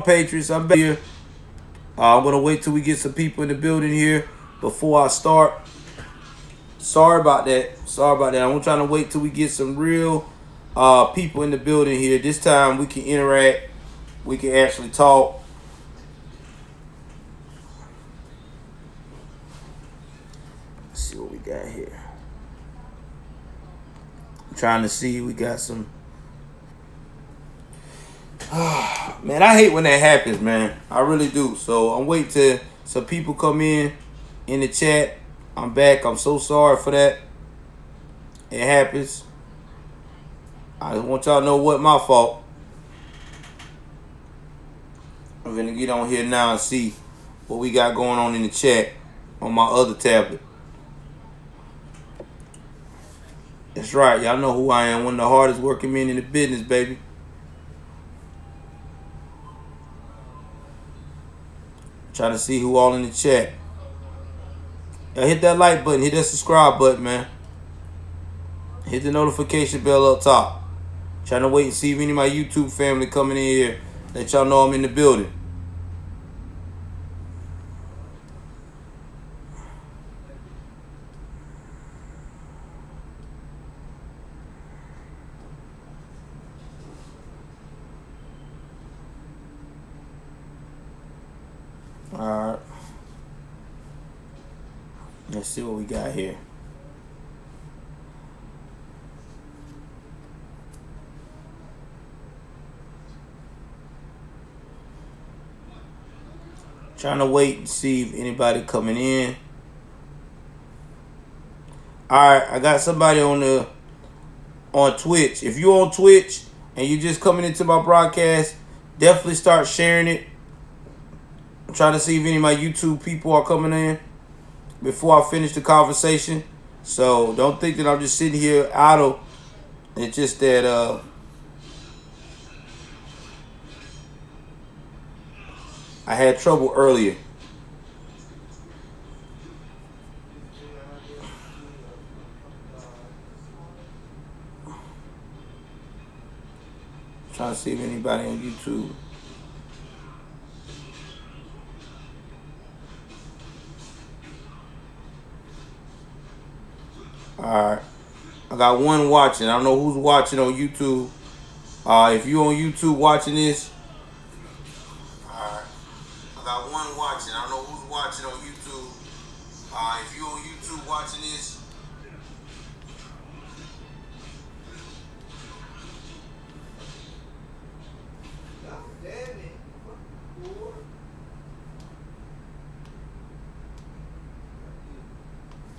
Patriots, I'm back here. I'm going to wait till we get some people in the building here before I start. Sorry about that. I'm trying to wait till we get some real people in the building here. This time we can interact. We can actually talk. Let's see what we got here. I'm trying to see. We got some. Man, I hate when that happens, man. I really do. So I'm waiting till some people come in the chat. I'm back. I'm so sorry for that. It happens. I just want y'all to know what my fault. I'm gonna get on here now and see what we got going on in the chat on my other tablet. That's right. Y'all know who I am. One of the hardest working men in the business, baby. Trying to see who all in the chat. Hit that like button. Hit that subscribe button, man. Hit the notification bell up top. Trying to wait and see if any of my YouTube family coming in here. Let y'all know I'm in the building. Alright. Let's see what we got here. Trying to wait and see if anybody coming in. Alright, I got somebody on Twitch. If you're on Twitch and you just coming into my broadcast, definitely start sharing it. I'm trying to see if any of my YouTube people are coming in before I finish the conversation. So don't think that I'm just sitting here idle. It's just that I had trouble earlier. Trying to see if anybody on YouTube. Alright. I got one watching. I don't know who's watching on YouTube. If you on YouTube watching this. Alright. I got one watching. I don't know who's watching on YouTube. If you on YouTube watching this.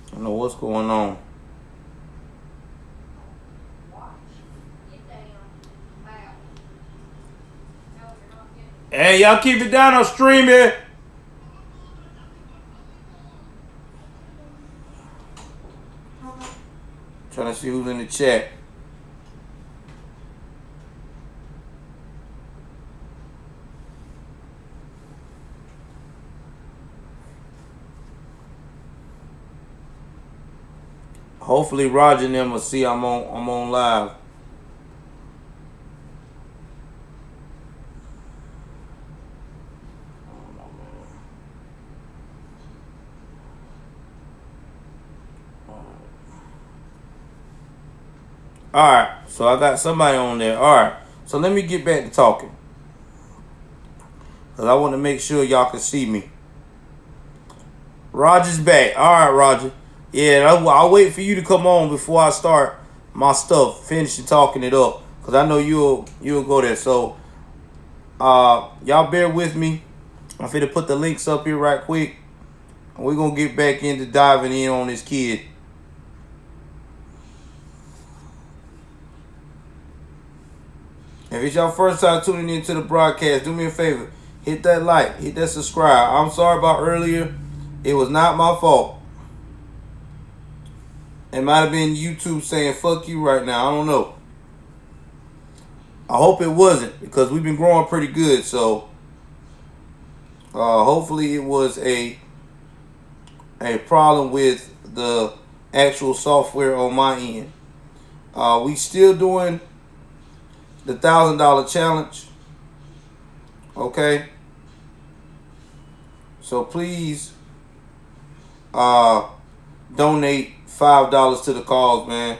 I don't know what's going on. Hey, y'all keep it down on streaming. Trying to see who's in the chat. Hopefully Roger and them will see I'm on live. Alright, so I got somebody on there. Alright, so let me get back to talking. Because I want to make sure y'all can see me. Roger's back. Alright, Roger. Yeah, I'll wait for you to come on before I start my stuff, finishing talking it up. Because I know you'll go there. So, y'all bear with me. I'm finna put the links up here right quick. And we're going to get back into diving in on this kid. If it's your first time tuning into the broadcast, do me a favor. Hit that like. Hit that subscribe. I'm sorry about earlier. It was not my fault. It might have been YouTube saying fuck you right now. I don't know. I hope it wasn't, because we've been growing pretty good. So hopefully it was a problem with the actual software on my end. We still doing the $1,000 challenge. Okay? So please donate $5 to the cause, man.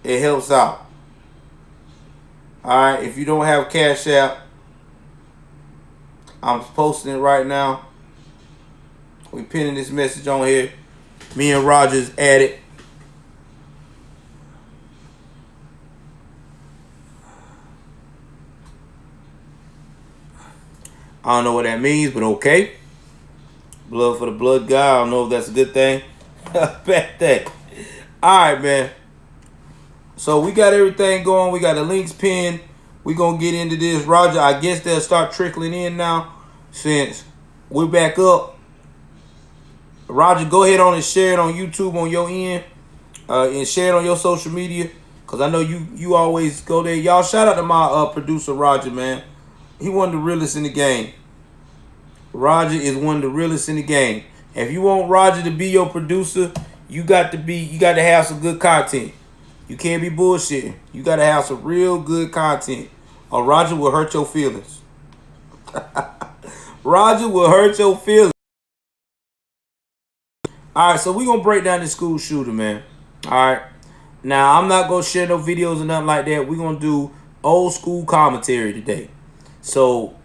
It helps out. Alright, if you don't have Cash App, I'm posting it right now. We pinning this message on here. Me and Roger's at it. I don't know what that means, but okay. Blood for the blood guy. I don't know if that's a good thing. Bad thing. Alright, man. So we got everything going. We got the links pinned. We're going to get into this. Roger, I guess they'll start trickling in now since we're back up. Roger, go ahead on and share it on YouTube on your end. And share it on your social media. Because I know you always go there. Y'all, shout out to my producer, Roger, man. He one of the realest in the game. Roger is one of the realest in the game. If you want Roger to be your producer, you got to have some good content. You can't be bullshitting. You got to have some real good content, or Roger will hurt your feelings. Roger will hurt your feelings. All right, so we're going to break down this school shooter, man. All right. Now, I'm not going to share no videos or nothing like that. We're going to do old school commentary today. So,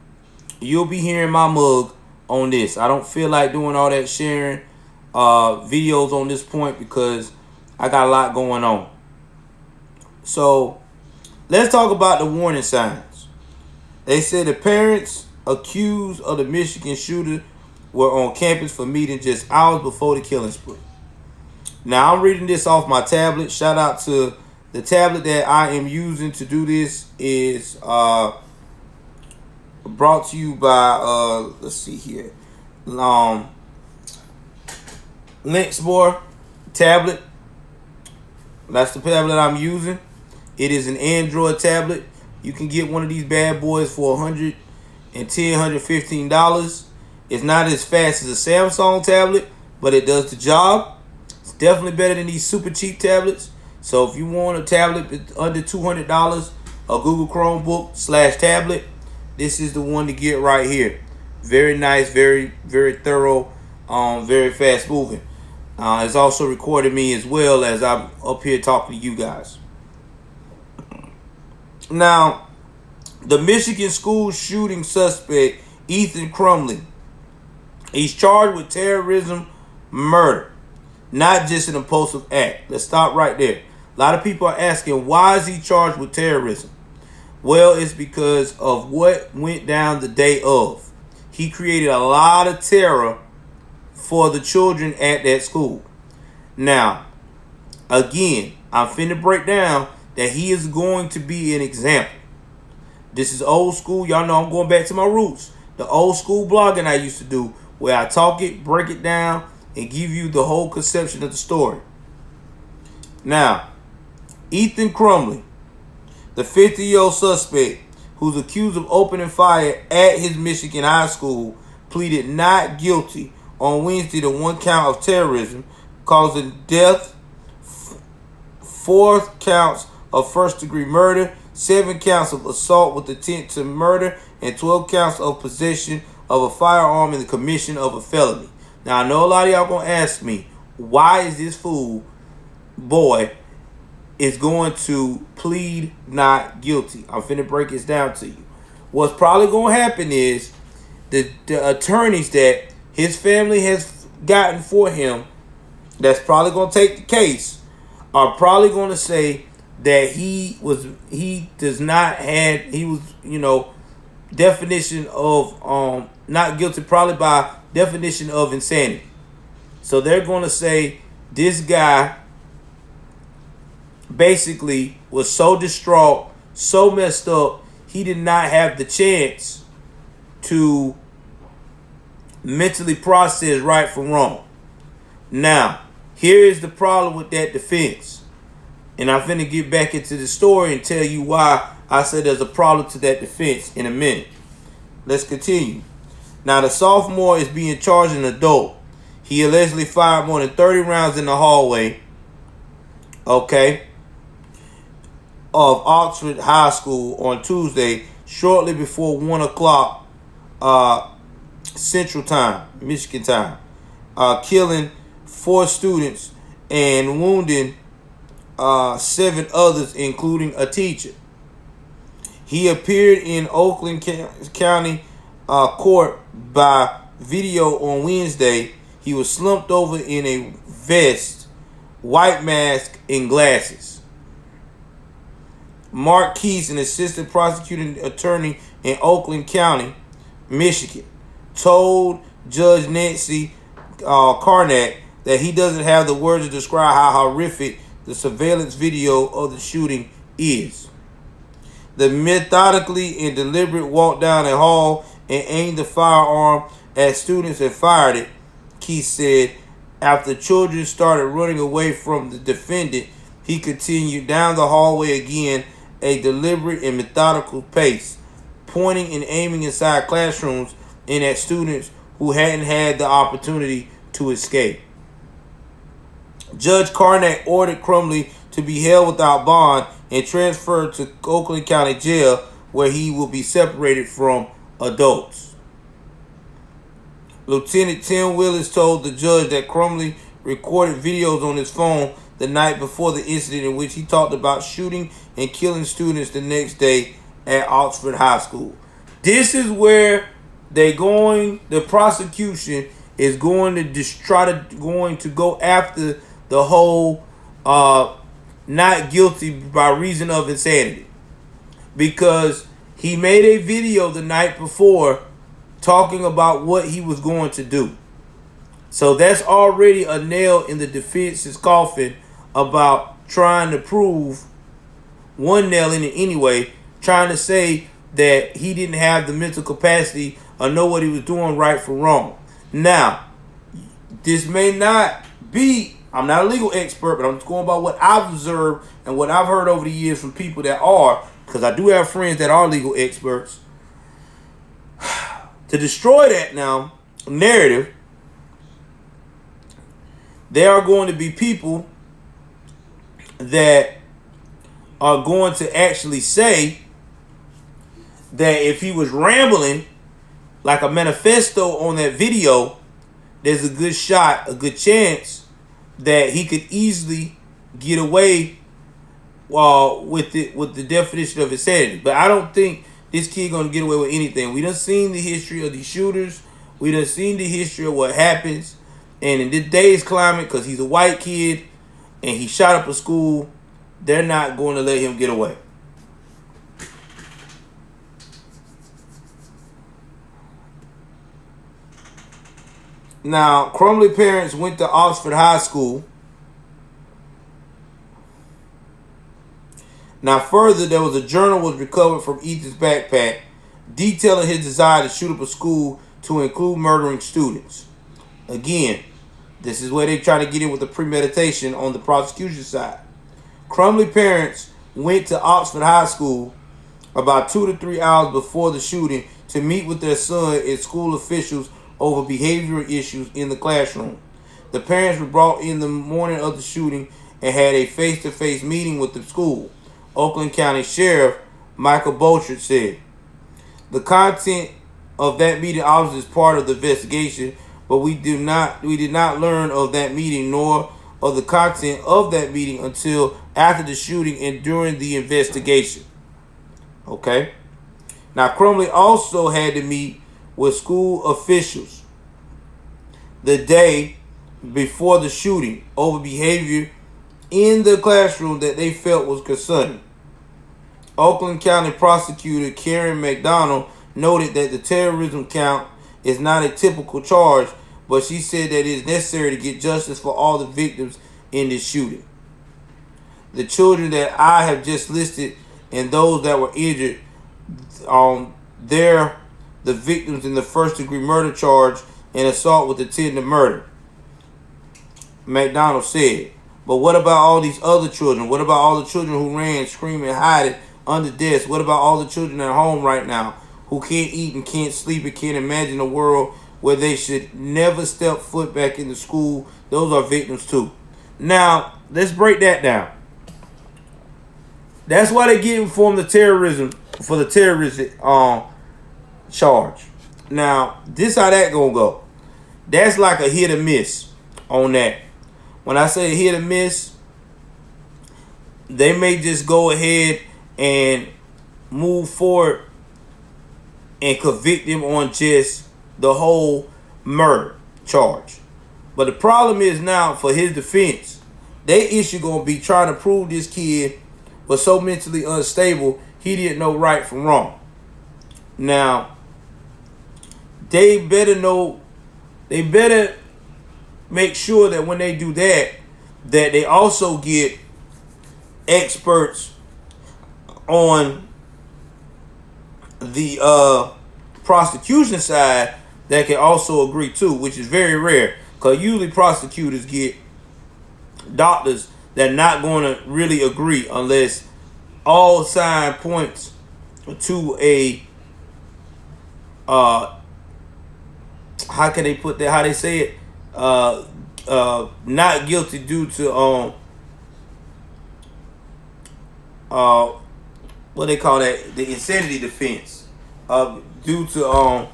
you'll be hearing my mug on this. I don't feel like doing all that sharing videos on this point because I got a lot going on. So, let's talk about the warning signs. They said the parents accused of the Michigan shooter were on campus for meeting just hours before the killing spree. Now, I'm reading this off my tablet. Shout out to the tablet that I am using to do this is brought to you by, let's see here, Lynxmore tablet. That's the tablet I'm using. It is an Android tablet. You can get one of these bad boys for $110, $115. It's not as fast as a Samsung tablet, but it does the job. It's definitely better than these super cheap tablets. So if you want a tablet under $200, a Google Chromebook / tablet, this is the one to get right here. Very nice, very, very thorough, very fast moving. It's also recorded me as well as I'm up here talking to you guys. Now, the Michigan school shooting suspect, Ethan Crumley, he's charged with terrorism, murder, not just an impulsive act. Let's stop right there. A lot of people are asking, why is he charged with terrorism? Well, it's because of what went down the day of. He created a lot of terror for the children at that school. Now, again, I'm finna break down that he is going to be an example. This is old school. Y'all know I'm going back to my roots. The old school blogging I used to do, where I talk it, break it down, and give you the whole conception of the story. Now, Ethan Crumley, the 50-year-old suspect who's accused of opening fire at his Michigan high school, pleaded not guilty on Wednesday to one count of terrorism, causing death, 4 counts of first-degree murder, 7 counts of assault with intent to murder, and 12 counts of possession of a firearm in the commission of a felony. Now, I know a lot of y'all going to ask me, why is this fool boy is going to plead not guilty? I'm finna break this down to you. What's probably going to happen is the attorneys that his family has gotten for him that's probably going to take the case are probably going to say that he was, definition of not guilty, probably by definition of insanity. So they're going to say this guy basically was so distraught, so messed up, he did not have the chance to mentally process right from wrong. Now, here is the problem with that defense. And I'm finna get back into the story and tell you why I said there's a problem to that defense in a minute. Let's continue. Now, the sophomore is being charged an adult. He allegedly fired more than 30 rounds in the hallway, of Oxford High School on Tuesday, shortly before 1 o'clock Central Time, Michigan time, killing 4 students and wounding 7 others, including a teacher. He appeared in Oakland County court by video on Wednesday. He was slumped over in a vest, white mask, and glasses. Mark Keese, an assistant prosecuting attorney in Oakland County, Michigan, told Judge Nancy Karnak that he doesn't have the words to describe how horrific the surveillance video of the shooting is. The methodically and deliberate walk down a hall and aimed the firearm at students and fired it, Keith said. After children started running away from the defendant, he continued down the hallway again, a deliberate and methodical pace, pointing and aiming inside classrooms and at students who hadn't had the opportunity to escape. Judge Karnak ordered Crumley to be held without bond and transferred to Oakland County Jail, where he will be separated from adults. Lieutenant Tim Willis told the judge that Crumley recorded videos on his phone the night before the incident in which he talked about shooting and killing students the next day at Oxford High School. This is where the prosecution is going to go after the whole not guilty by reason of insanity, because he made a video the night before talking about what he was going to do. So that's already a nail in the defense's coffin about trying to prove, one nail in it anyway, trying to say that he didn't have the mental capacity or know what he was doing right from wrong. Now, this may not be, I'm not a legal expert, but I'm just going by what I've observed and what I've heard over the years from people that are, because I do have friends that are legal experts. To destroy that now narrative, there are going to be people that are going to actually say that if he was rambling like a manifesto on that video, there's a good shot, a good chance that he could easily get away with the definition of insanity. But I don't think this kid gonna get away with anything. We done seen the history of these shooters. We done seen the history of what happens. And in today's climate, because he's a white kid and he shot up a school, they're not going to let him get away. Now, Crumley parents went to Oxford High School. Now, further, there was a journal was recovered from Ethan's backpack detailing his desire to shoot up a school to include murdering students. Again, this is where they try to get in with the premeditation on the prosecution side. Crumley parents went to Oxford High School about 2 to 3 hours before the shooting to meet with their son and school officials over behavioral issues in the classroom. The parents were brought in the morning of the shooting and had a face-to-face meeting with the school. Oakland County Sheriff Michael Bouchard said, "The content of that meeting obviously is part of the investigation, but we did not learn of that meeting nor of the content of that meeting until after the shooting and during the investigation." Okay. Now, Crumley also had to meet with school officials the day before the shooting over behavior in the classroom that they felt was concerning. Oakland County Prosecutor Karen McDonald noted that the terrorism count is not a typical charge, but she said that it is necessary to get justice for all the victims in this shooting. The children that I have just listed and those that were injured, they're the victims in the first-degree murder charge and assault with intent to murder, McDonald said. But what about all these other children? What about all the children who ran, screaming, hiding under desks? What about all the children at home right now who can't eat and can't sleep and can't imagine a world where they should never step foot back into school? Those are victims too. Now, let's break that down. That's why they get informed the terrorism for the terrorist charge. Now, this how that gonna go. That's like a hit or miss on that. When I say hit or miss, they may just go ahead and move forward and convict him on just the whole murder charge. But the problem is now, for his defense, their issue gonna be trying to prove this kid was so mentally unstable he didn't know right from wrong. Now, they better make sure that when they do that, that they also get experts on the prosecution side that can also agree too, which is very rare, because usually prosecutors get doctors that are not going to really agree unless all sign points to a how can they put that, how they say it, not guilty due to what they call that, the insanity defense, due to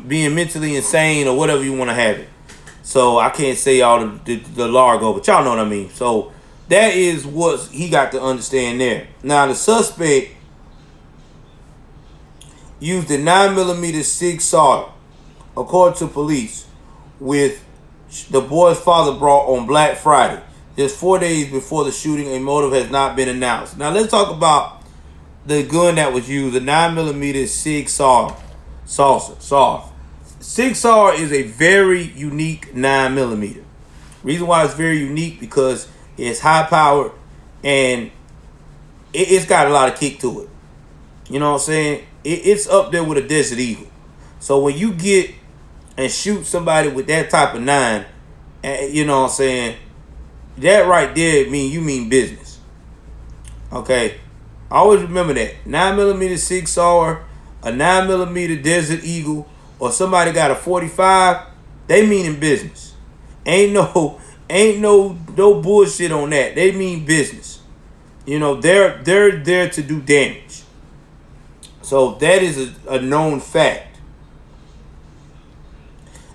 being mentally insane or whatever you want to have it. So I can't say all the largo, but y'all know what I mean. So that is what he got to understand there. Now, the suspect used a 9mm SIG Sauter, according to police, with the boy's father brought on Black Friday, just 4 days before the shooting. A motive has not been announced. Now, let's talk about the gun that was used, the 9mm SIG Sauter. SIG Sauter is a very unique 9mm. Reason why it's very unique, because it's high powered and it's got a lot of kick to it. You know what I'm saying? It's up there with a Desert Eagle. So when you get and shoot somebody with that type of 9, you know what I'm saying, that right there you mean business. Okay? Always remember that. 9mm SIG Sauter, a 9mm Desert Eagle, or somebody got a 45, they mean in business. Ain't no bullshit on that. They mean business. You know, they're there to do damage. So that is a known fact.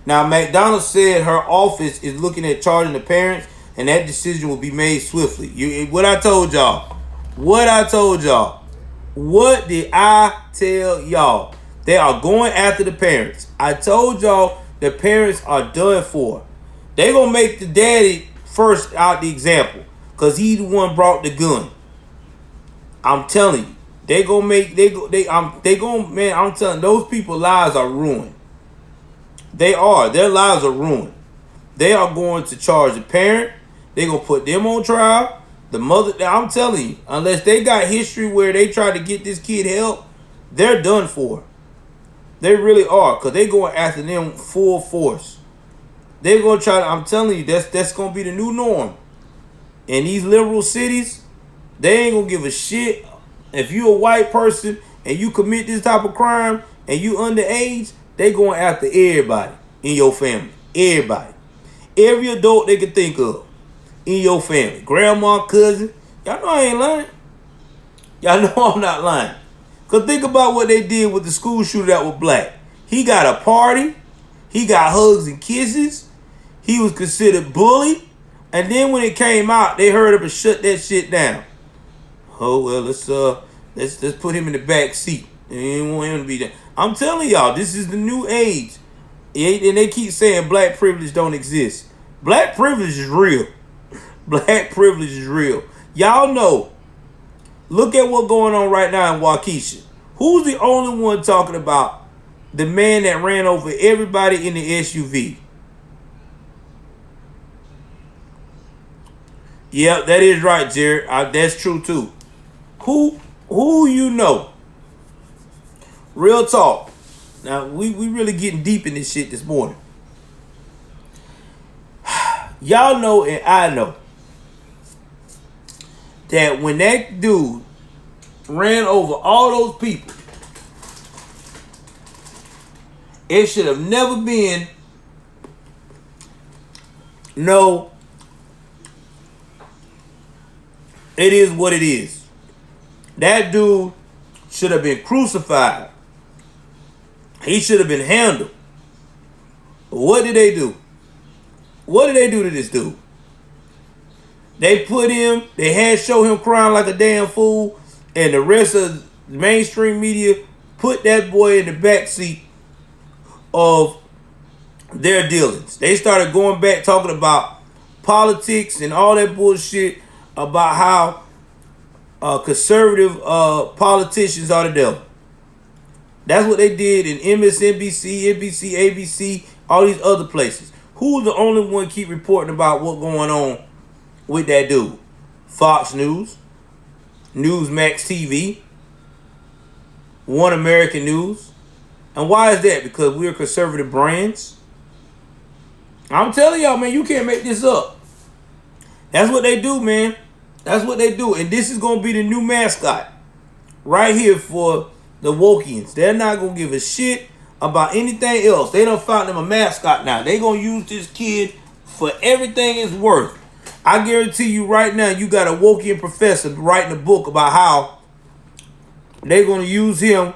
Now, McDonald said her office is looking at charging the parents, and that decision will be made swiftly. What I told y'all. What did I tell y'all? They are going after the parents. I told y'all the parents are done for. They gonna make the daddy first out the example, cause he the one brought the gun. I'm telling you, I'm telling those people lives are ruined. They are. Their lives are ruined. They are going to charge the parent. They gonna put them on trial. The mother, I'm telling you, unless they got history where they tried to get this kid help, they're done for. They really are, because they going after them full force. They're going to try to, I'm telling you, that's going to be the new norm. In these liberal cities, they ain't going to give a shit. If you a white person and you commit this type of crime and you underage, they going after everybody in your family. Everybody. Every adult they can think of in your family. Grandma, cousin. Y'all know I ain't lying. Y'all know I'm not lying. Because think about what they did with the school shooter that was black. He got a party. He got hugs and kisses. He was considered bullied. And then when it came out, they heard him and shut that shit down. Oh, well, let's put him in the back seat. They didn't want him to be there. I'm telling y'all, this is the new age. And they keep saying black privilege don't exist. Black privilege is real. Black privilege is real. Y'all know. Look at what's going on right now in Waukesha. Who's the only one talking about the man that ran over everybody in the SUV? Yep, that is right, Jared. That's true too. Who you know? Real talk. Now we really getting deep in this shit this morning. Y'all know and I know that when that dude ran over all those people, it should have never been no, it is what it is. That dude should have been crucified. He should have been handled. What did they do? What did they do to this dude? They put him, they had show him crying like a damn fool, and the rest of the mainstream media put that boy in the backseat of their dealings. They started going back talking about politics and all that bullshit about how conservative politicians are the devil. That's what they did in MSNBC, NBC, ABC, all these other places. Who's the only one keep reporting about what's going on with that dude? Fox News, Newsmax TV, One American News. And why is that? Because we're conservative brands. I'm telling y'all, man, you can't make this up. That's what they do, man. That's what they do. And this is going to be the new mascot right here for the wokeans. They're not going to give a shit about anything else. They done found them a mascot now. They going to use this kid for everything it's worth. I guarantee you right now, you got a wokean professor writing a book about how they're going to use him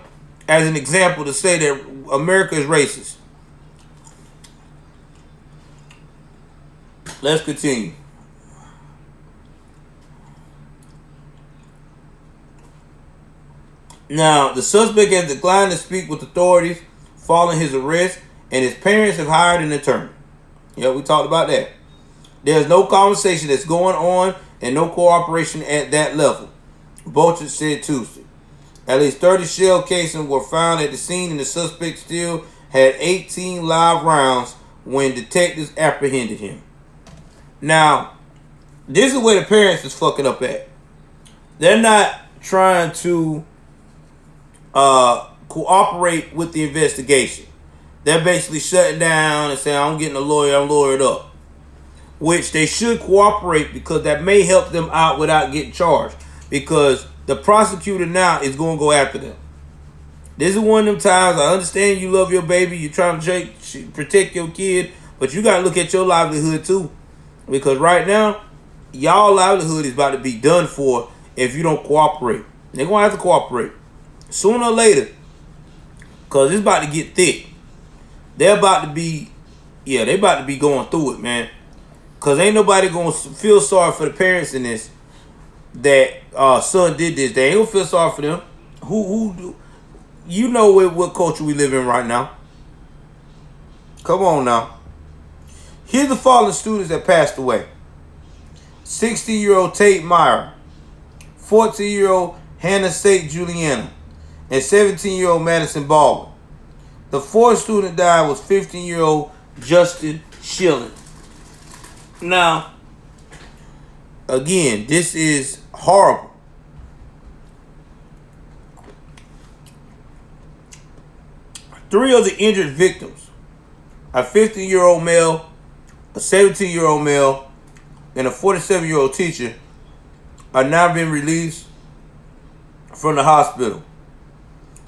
as an example to say that America is racist. Let's continue. Now, the suspect has declined to speak with authorities following his arrest, and his parents have hired an attorney. Yeah, we talked about that. There's no conversation that's going on and no cooperation at that level, Bolchard said Tuesday. At least 30 shell casings were found at the scene, and the suspect still had 18 live rounds when detectives apprehended him. Now, this is where the parents is fucking up at. They're not trying to cooperate with the investigation. They're basically shutting down and saying, I'm getting a lawyer, I'm lawyered up. Which they should cooperate, because that may help them out without getting charged. Because the prosecutor now is going to go after them. This is one of them times. I understand you love your baby, you're trying to protect your kid, but you got to look at your livelihood too. Because right now, y'all livelihood is about to be done for if you don't cooperate. They're going to have to cooperate sooner or later, because it's about to get thick. They're about to be, they about to be going through it, man. Because ain't nobody going to feel sorry for the parents in this, that son did this. They ain't going to feel sorry for them. Who do? You know what culture we live in right now. Come on now. Here's the fallen students that passed away. 16-year-old Tate Meyer, 14-year-old Hannah St. Juliana, and 17-year-old Madison Baldwin. The fourth student died was 15-year-old Justin Schilling. Now, again, this is horrible. Three of the injured victims, a 15-year-old male, a 17-year-old male, and a 47-year-old teacher, are now being released from the hospital.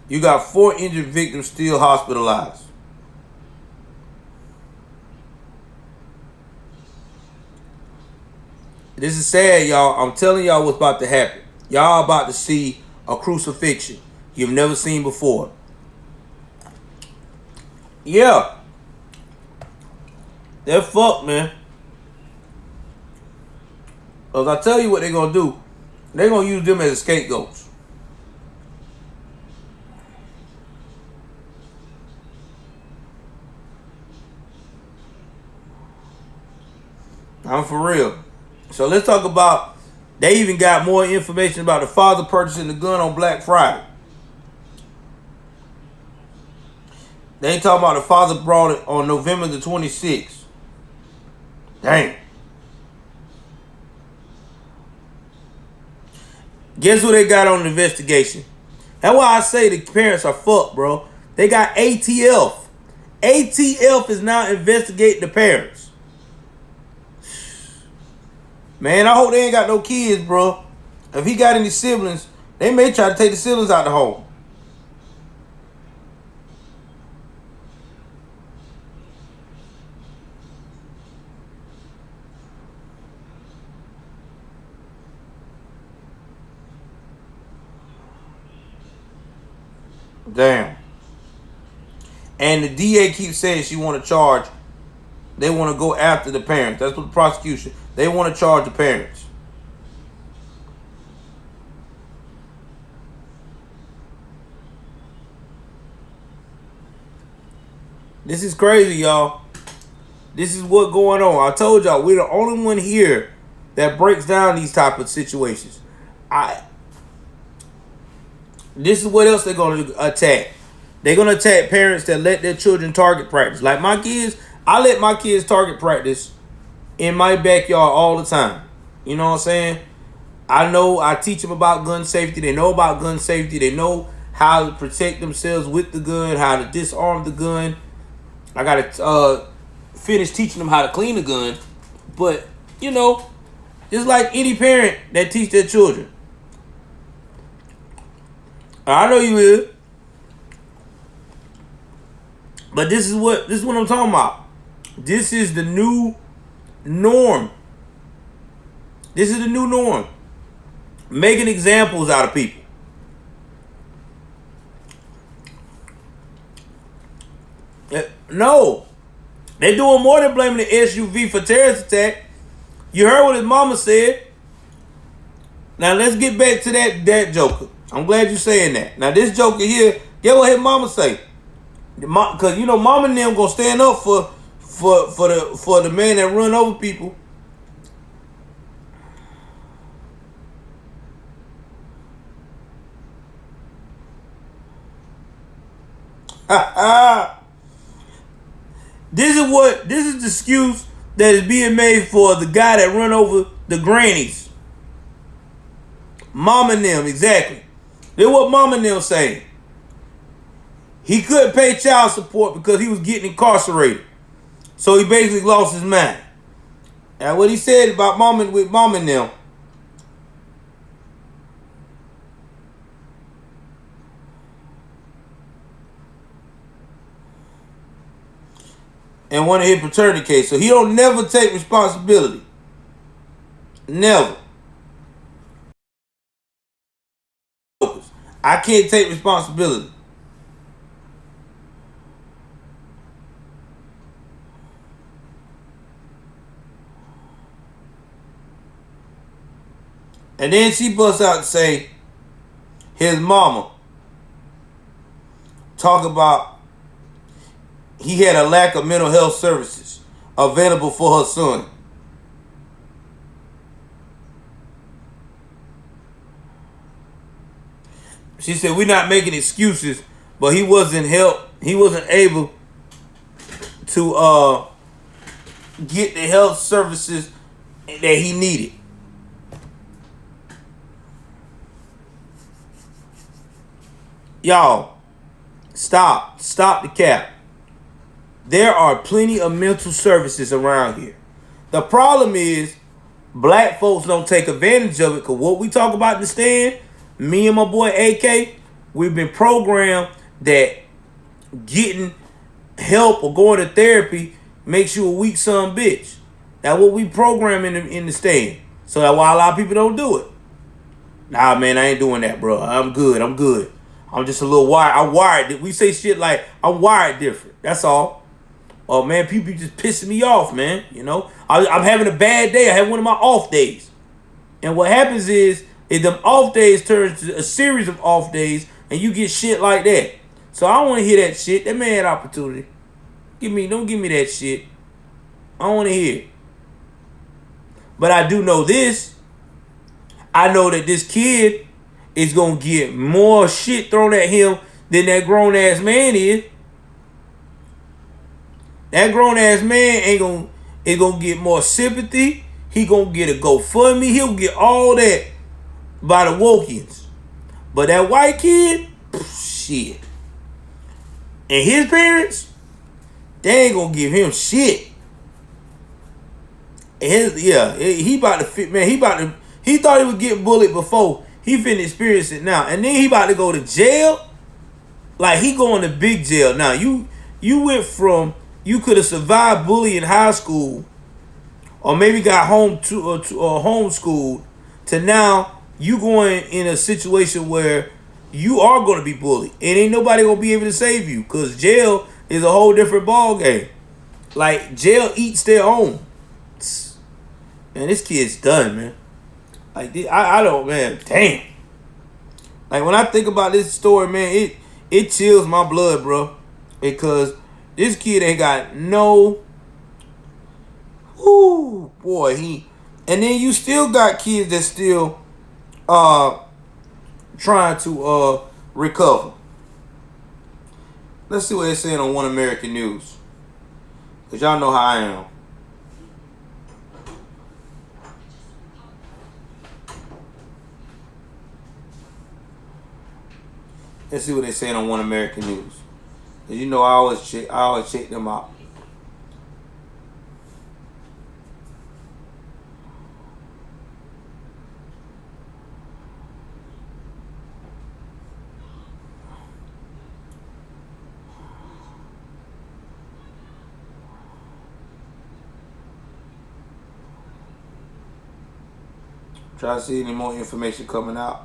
You got 4 injured victims still hospitalized. This is sad, y'all. I'm telling y'all what's about to happen. Y'all about to see a crucifixion you've never seen before. Yeah. They're fucked, man. Because I tell you what they're going to do. They're going to use them as scapegoats. I'm for real. So let's talk about, they even got more information about the father purchasing the gun on Black Friday. They ain't talking about the father brought it on November the 26th. Dang. Guess who they got on the investigation? That's why I say the parents are fucked, bro. They got ATF. ATF is now investigating the parents. Man, I hope they ain't got no kids, bro. If he got any siblings, they may try to take the siblings out the home. Damn. And the DA keeps saying she want to charge. They want to go after the parents. That's what the prosecution. They want to charge the parents. This is crazy, y'all. This is what's going on. I told y'all we're the only one here that breaks down these type of situations. This is what else they're going to attack. They're going to attack parents that let their children target practice. Like my kids, I let my kids target practice in my backyard all the time. You know what I'm saying? I teach them about gun safety. They know about gun safety. They know how to protect themselves with the gun, how to disarm the gun. I got to finish teaching them how to clean the gun. But, just like any parent that teach their children. I know you will. But this is what I'm talking about. This is the new norm. This is the new norm. Making examples out of people. No. They're doing more than blaming the SUV for terrorist attack. You heard what his mama said. Now let's get back to that joker. I'm glad you're saying that. Now this joker here, get what his mama say. Because mama and them gonna stand up for the man that run over people. This is the excuse that is being made for the guy that run over the grannies. Mama and them, exactly. That's what mama and them saying. He couldn't pay child support because he was getting incarcerated. So he basically lost his mind. And what he said about mama and them. And one of his paternity case. So he don't never take responsibility. Never. I can't take responsibility. And then she busts out and say, his mama talk about he had a lack of mental health services available for her son. She said, we're not making excuses, but he wasn't able to get the health services that he needed. Y'all, stop the cap. There are plenty of mental services around here. The problem is black folks don't take advantage of it, because what we talk about in the stand, me and my boy AK, we've been programmed that getting help or going to therapy makes you a weak son bitch. That's what we program in the stand. So that's why a lot of people don't do it. Nah, man, I ain't doing that, bro. I'm good. I'm just a little wired. I'm wired. We say shit like I'm wired different. That's all. Oh, man, people just pissing me off, man. I'm having a bad day. I have one of my off days. And what happens is them off days turn to a series of off days, and you get shit like that. So I don't want to hear that shit. That man had opportunity. Don't give me that shit. I don't want to hear it. But I do know this. I know that this kid is going to get more shit thrown at him than that grown-ass man is. That grown-ass man is going to get more sympathy. He going to get a GoFundMe. He'll get all that by the wokeans. But that white kid, shit. And his parents, they ain't going to give him shit. And he about to fit, man. He thought he was getting bullied before. He finna experience it now. And then he about to go to jail. Like, he going to big jail. Now, you went from, you could have survived bullying in high school, or maybe got homeschooled, to now you going in a situation where you are going to be bullied. And ain't nobody going to be able to save you because jail is a whole different ball game. Like, jail eats their own. Man, this kid's done, man. Like, I don't, man, damn. Like, when I think about this story, man, it chills my blood, bro. Because this kid ain't got no, whoo, boy, and then you still got kids that still trying to recover. Let's see what they're saying on One American News. Because y'all know how I am. Let's see what they're saying on One American News. You know I always check them out. Try to see any more information coming out.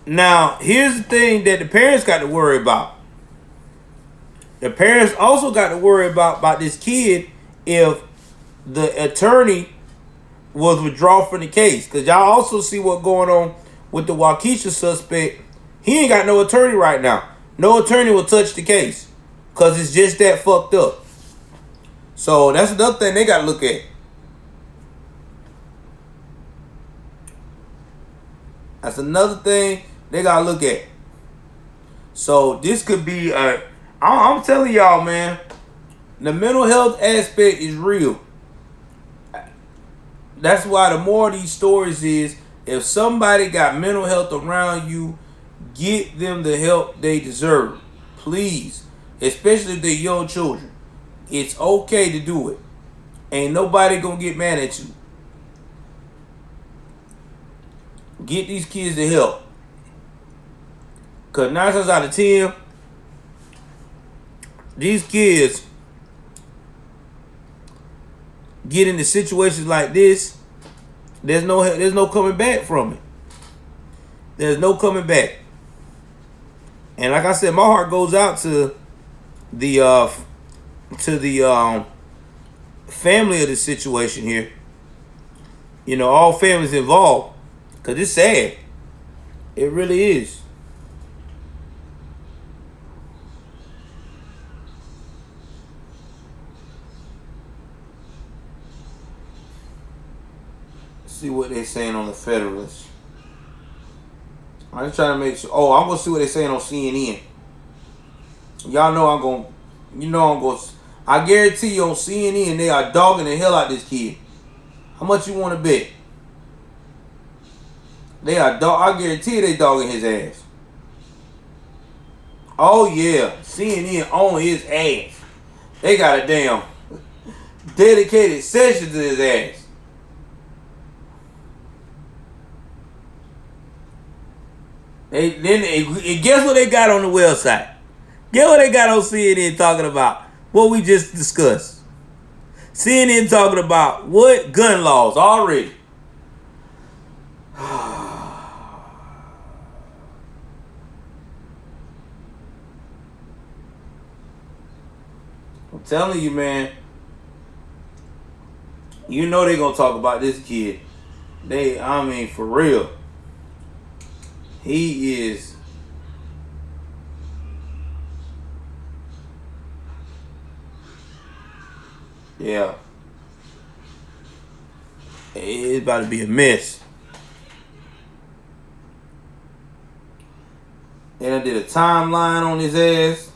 Now, here's the thing that the parents got to worry about. The parents also got to worry about this kid if the attorney was withdrawn from the case. Because y'all also see what's going on with the Waukesha suspect. He ain't got no attorney right now. No attorney will touch the case. Because it's just that fucked up. So that's another thing they got to look at. That's another thing they got to look at. So this could be I'm telling y'all, man, the mental health aspect is real. That's why the more of these stories is, if somebody got mental health around you, get them the help they deserve. Please. Especially if they're young children. It's okay to do it. Ain't nobody gonna get mad at you. Get these kids the help. Because 9 times out of 10, these kids get into situations like this, there's no coming back from it. There's no coming back. And like I said, my heart goes out to the family of this situation here. You know, all families involved. Because it's sad. It really is. Let's see what they're saying on the Federalist. I'm just trying to make sure. Oh, I'm going to see what they're saying on CNN. Y'all know I'm going to, I guarantee you on CNN, they are dogging the hell out this kid. How much you want to bet? I guarantee you they dogging his ass. Oh yeah, CNN on his ass. They got a damn dedicated session to his ass. Guess what they got on the website? Guess what they got on CNN talking about? What we just discussed. CNN talking about what? Gun laws already. I'm telling you, man. You know they gonna talk about this kid. For real. He is. Yeah. It's about to be a mess. Then I did a timeline on his ass.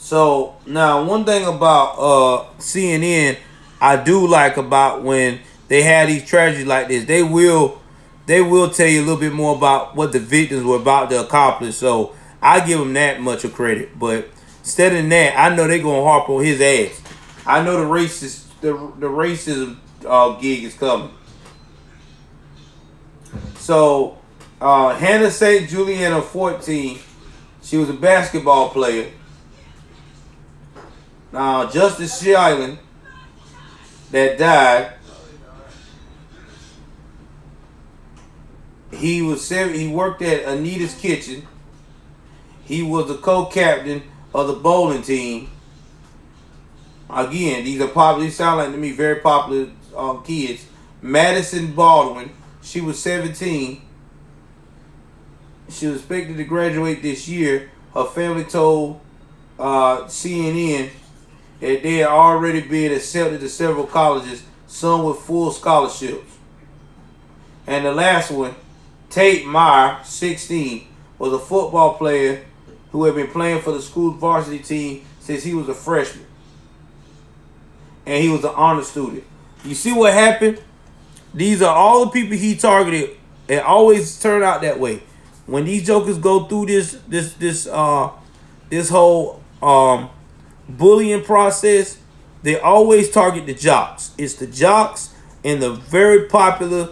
So now one thing about CNN I do like about when they have these tragedies like this, they will they will tell you a little bit more about what the victims were about to accomplish. So I give them that much of credit. But instead of that, I know they're gonna harp on his ass. I know the racism gig is coming. So Hannah St. Juliana, 14. She was a basketball player. Justice Shylin, that died. He worked at Anita's Kitchen. He was the co-captain of the bowling team. Again, these are popular. These sound like to me very popular kids. Madison Baldwin. She was 17. She was expected to graduate this year. Her family told CNN that they had already been accepted to several colleges, some with full scholarships. And the last one, Tate Meyer, 16, was a football player who had been playing for the school's varsity team since he was a freshman. And he was an honor student. You see what happened? These are all the people he targeted. It always turned out that way. When these jokers go through this whole bullying process, they always target the jocks. It's the jocks and the very popular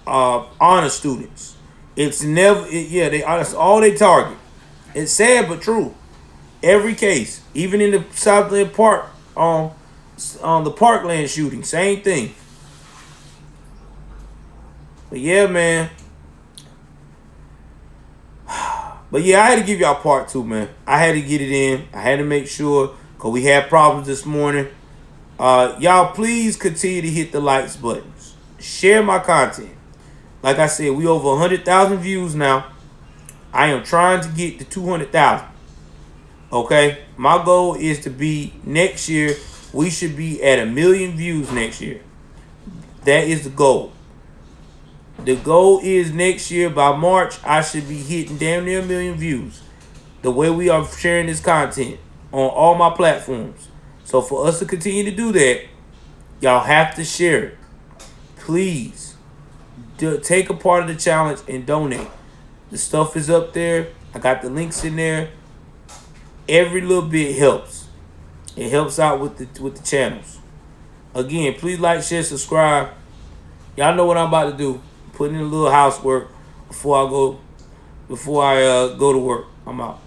honor students. It's never, that's all they target. It's sad but true. Every case, even in the Southland Park, on the Parkland shooting, same thing. But yeah, man. But yeah, I had to give y'all part 2, man. I had to get it in. I had to make sure, because we had problems this morning. Y'all, please continue to hit the likes buttons. Share my content. Like I said, we over 100,000 views now. I am trying to get to 200,000. Okay? My goal is to be, next year, we should be at 1 million views next year. That is the goal. The goal is next year, by March, I should be hitting damn near 1 million views. The way we are sharing this content on all my platforms. So for us to continue to do that, y'all have to share it. Please. Take a part of the challenge and donate. The stuff is up there. I got the links in there. Every little bit helps. It helps out with the channels. Again, please like, share, subscribe. Y'all know what I'm about to do. Put in a little housework before I go to work. I'm out.